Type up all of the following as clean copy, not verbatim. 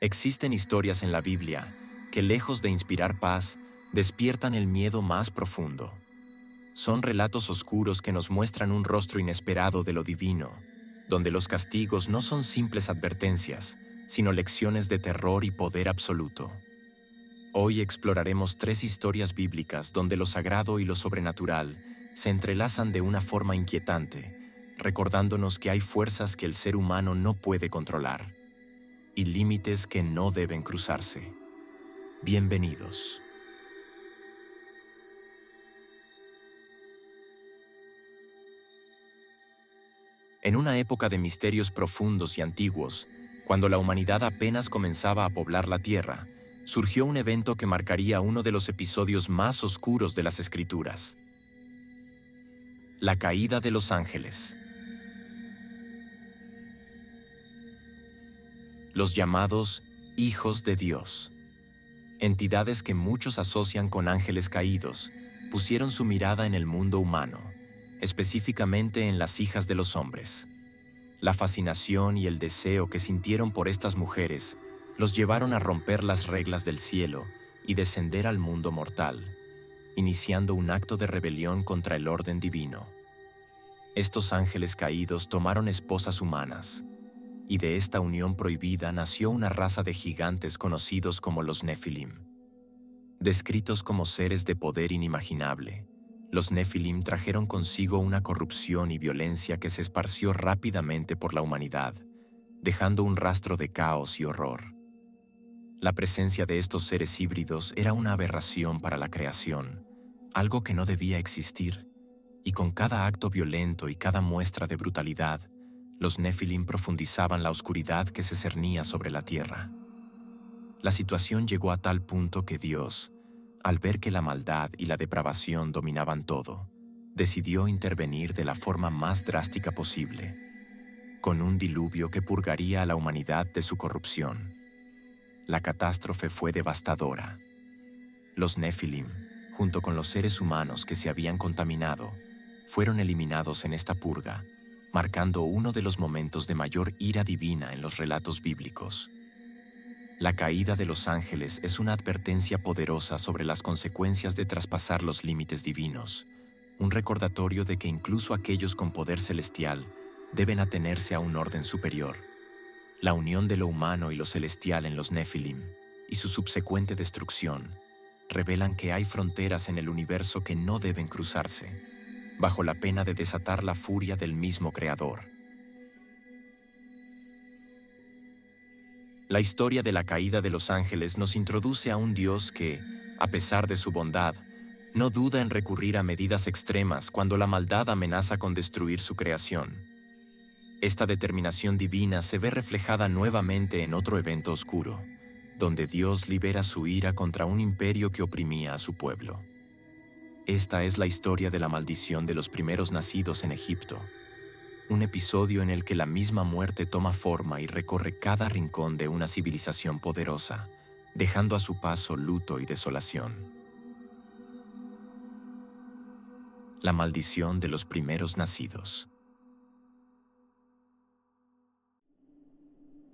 Existen historias en la Biblia que, lejos de inspirar paz, despiertan el miedo más profundo. Son relatos oscuros que nos muestran un rostro inesperado de lo divino, donde los castigos no son simples advertencias, sino lecciones de terror y poder absoluto. Hoy exploraremos 3 historias bíblicas donde lo sagrado y lo sobrenatural se entrelazan de una forma inquietante, recordándonos que hay fuerzas que el ser humano no puede controlar y límites que no deben cruzarse. Bienvenidos. En una época de misterios profundos y antiguos, cuando la humanidad apenas comenzaba a poblar la Tierra, surgió un evento que marcaría uno de los episodios más oscuros de las Escrituras: la caída de los ángeles. Los llamados hijos de Dios, entidades que muchos asocian con ángeles caídos, pusieron su mirada en el mundo humano, específicamente en las hijas de los hombres. La fascinación y el deseo que sintieron por estas mujeres los llevaron a romper las reglas del cielo y descender al mundo mortal, iniciando un acto de rebelión contra el orden divino. Estos ángeles caídos tomaron esposas humanas, y de esta unión prohibida nació una raza de gigantes conocidos como los Nefilim. Descritos como seres de poder inimaginable, los Nefilim trajeron consigo una corrupción y violencia que se esparció rápidamente por la humanidad, dejando un rastro de caos y horror. La presencia de estos seres híbridos era una aberración para la creación, algo que no debía existir, y con cada acto violento y cada muestra de brutalidad, los Nefilim profundizaban la oscuridad que se cernía sobre la tierra. La situación llegó a tal punto que Dios, al ver que la maldad y la depravación dominaban todo, decidió intervenir de la forma más drástica posible, con un diluvio que purgaría a la humanidad de su corrupción. La catástrofe fue devastadora. Los Nefilim, junto con los seres humanos que se habían contaminado, fueron eliminados en esta purga, marcando uno de los momentos de mayor ira divina en los relatos bíblicos. La caída de los ángeles es una advertencia poderosa sobre las consecuencias de traspasar los límites divinos, un recordatorio de que incluso aquellos con poder celestial deben atenerse a un orden superior. La unión de lo humano y lo celestial en los Nefilim y su subsecuente destrucción revelan que hay fronteras en el universo que no deben cruzarse, bajo la pena de desatar la furia del mismo Creador. La historia de la caída de los ángeles nos introduce a un Dios que, a pesar de su bondad, no duda en recurrir a medidas extremas cuando la maldad amenaza con destruir su creación. Esta determinación divina se ve reflejada nuevamente en otro evento oscuro, donde Dios libera su ira contra un imperio que oprimía a su pueblo. Esta es la historia de la maldición de los primeros nacidos en Egipto, un episodio en el que la misma muerte toma forma y recorre cada rincón de una civilización poderosa, dejando a su paso luto y desolación. La maldición de los primeros nacidos.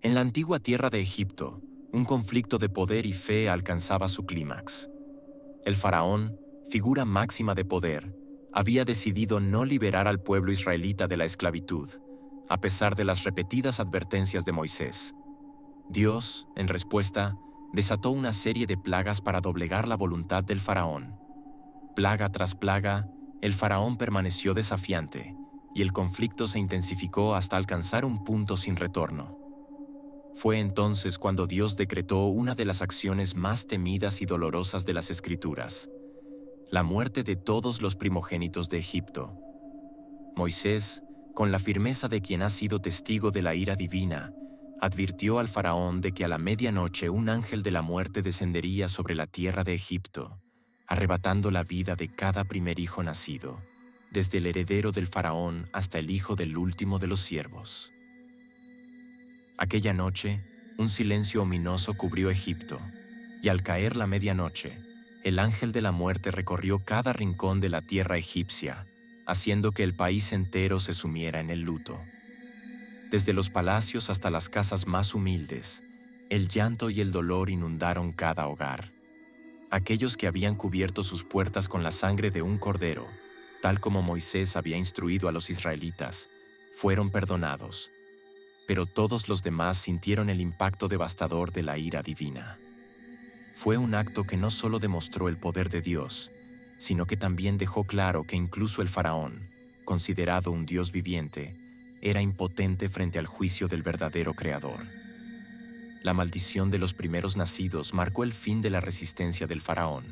En la antigua tierra de Egipto, un conflicto de poder y fe alcanzaba su clímax. El faraón, figura máxima de poder, había decidido no liberar al pueblo israelita de la esclavitud, a pesar de las repetidas advertencias de Moisés. Dios, en respuesta, desató una serie de plagas para doblegar la voluntad del faraón. Plaga tras plaga, el faraón permaneció desafiante, y el conflicto se intensificó hasta alcanzar un punto sin retorno. Fue entonces cuando Dios decretó una de las acciones más temidas y dolorosas de las Escrituras: la muerte de todos los primogénitos de Egipto. Moisés, con la firmeza de quien ha sido testigo de la ira divina, advirtió al faraón de que a la medianoche un ángel de la muerte descendería sobre la tierra de Egipto, arrebatando la vida de cada primer hijo nacido, desde el heredero del faraón hasta el hijo del último de los siervos. Aquella noche, un silencio ominoso cubrió Egipto, y al caer la medianoche, el ángel de la muerte recorrió cada rincón de la tierra egipcia, haciendo que el país entero se sumiera en el luto. Desde los palacios hasta las casas más humildes, El llanto y el dolor inundaron cada hogar. Aquellos que habían cubierto sus puertas con la sangre de un cordero, tal como Moisés había instruido a los israelitas, fueron perdonados, pero todos los demás sintieron el impacto devastador de la ira divina. Fue un acto que no solo demostró el poder de Dios, sino que también dejó claro que incluso el faraón, considerado un Dios viviente, era impotente frente al juicio del verdadero Creador. La maldición de los primeros nacidos marcó el fin de la resistencia del faraón,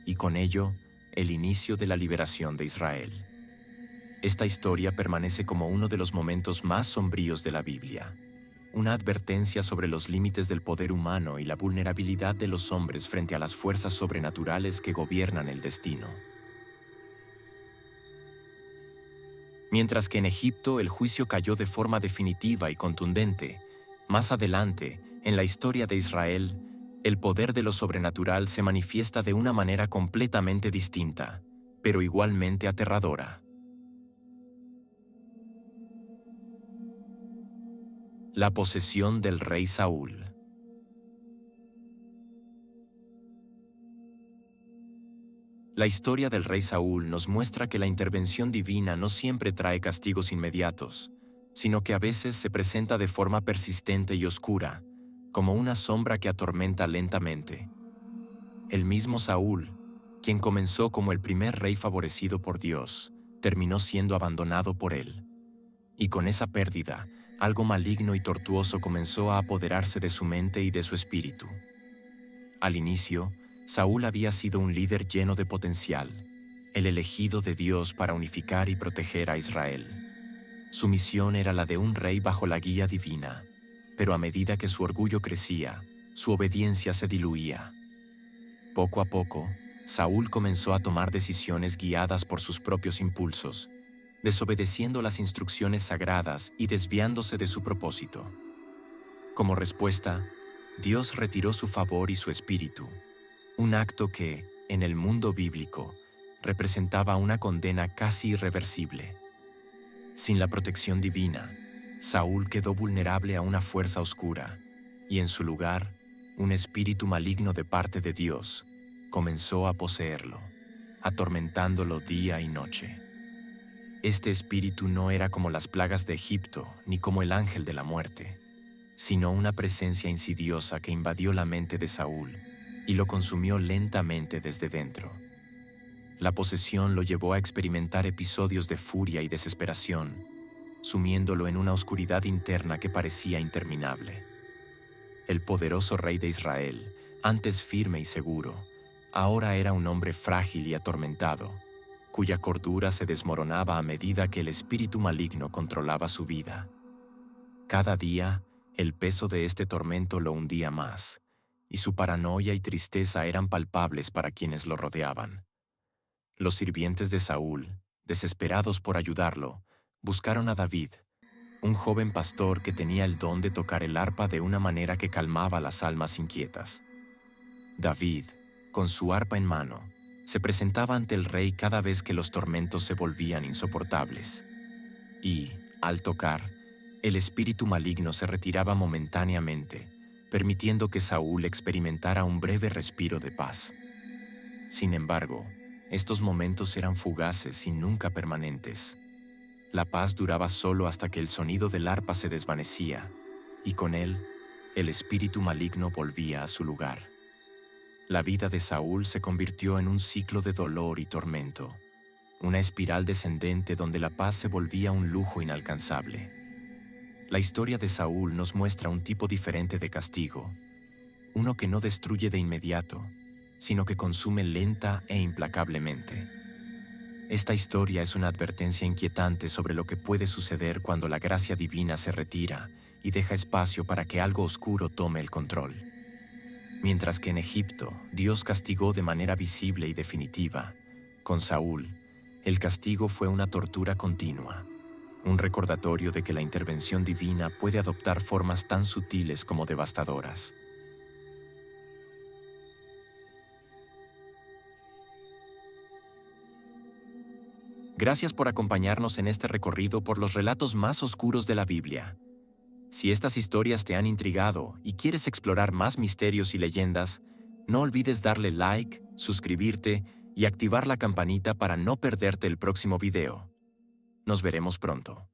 y con ello, el inicio de la liberación de Israel. Esta historia permanece como uno de los momentos más sombríos de la Biblia, una advertencia sobre los límites del poder humano y la vulnerabilidad de los hombres frente a las fuerzas sobrenaturales que gobiernan el destino. Mientras que en Egipto el juicio cayó de forma definitiva y contundente, más adelante, en la historia de Israel, el poder de lo sobrenatural se manifiesta de una manera completamente distinta, pero igualmente aterradora. La posesión del rey Saúl. La historia del rey Saúl nos muestra que la intervención divina no siempre trae castigos inmediatos, sino que a veces se presenta de forma persistente y oscura, como una sombra que atormenta lentamente. El mismo Saúl, quien comenzó como el primer rey favorecido por Dios, terminó siendo abandonado por él. Y con esa pérdida, algo maligno y tortuoso comenzó a apoderarse de su mente y de su espíritu. Al inicio, Saúl había sido un líder lleno de potencial, el elegido de Dios para unificar y proteger a Israel. Su misión era la de un rey bajo la guía divina, pero a medida que su orgullo crecía, su obediencia se diluía. Poco a poco, Saúl comenzó a tomar decisiones guiadas por sus propios impulsos, desobedeciendo las instrucciones sagradas y desviándose de su propósito. Como respuesta, Dios retiró su favor y su espíritu, un acto que, en el mundo bíblico, representaba una condena casi irreversible. Sin la protección divina, Saúl quedó vulnerable a una fuerza oscura, y en su lugar, un espíritu maligno de parte de Dios comenzó a poseerlo, atormentándolo día y noche. Este espíritu no era como las plagas de Egipto ni como el ángel de la muerte, sino una presencia insidiosa que invadió la mente de Saúl y lo consumió lentamente desde dentro. La posesión lo llevó a experimentar episodios de furia y desesperación, sumiéndolo en una oscuridad interna que parecía interminable. El poderoso rey de Israel, antes firme y seguro, ahora era un hombre frágil y atormentado, cuya cordura se desmoronaba a medida que el espíritu maligno controlaba su vida. Cada día, el peso de este tormento lo hundía más, y su paranoia y tristeza eran palpables para quienes lo rodeaban. Los sirvientes de Saúl, desesperados por ayudarlo, buscaron a David, un joven pastor que tenía el don de tocar el arpa de una manera que calmaba las almas inquietas. David, con su arpa en mano, se presentaba ante el rey cada vez que los tormentos se volvían insoportables. Y, al tocar, el espíritu maligno se retiraba momentáneamente, permitiendo que Saúl experimentara un breve respiro de paz. Sin embargo, estos momentos eran fugaces y nunca permanentes. La paz duraba solo hasta que el sonido del arpa se desvanecía, y con él, el espíritu maligno volvía a su lugar. La vida de Saúl se convirtió en un ciclo de dolor y tormento, una espiral descendente donde la paz se volvía un lujo inalcanzable. La historia de Saúl nos muestra un tipo diferente de castigo, uno que no destruye de inmediato, sino que consume lenta e implacablemente. Esta historia es una advertencia inquietante sobre lo que puede suceder cuando la gracia divina se retira y deja espacio para que algo oscuro tome el control. Mientras que en Egipto, Dios castigó de manera visible y definitiva, con Saúl, el castigo fue una tortura continua, un recordatorio de que la intervención divina puede adoptar formas tan sutiles como devastadoras. Gracias por acompañarnos en este recorrido por los relatos más oscuros de la Biblia. Si estas historias te han intrigado y quieres explorar más misterios y leyendas, no olvides darle like, suscribirte y activar la campanita para no perderte el próximo video. Nos veremos pronto.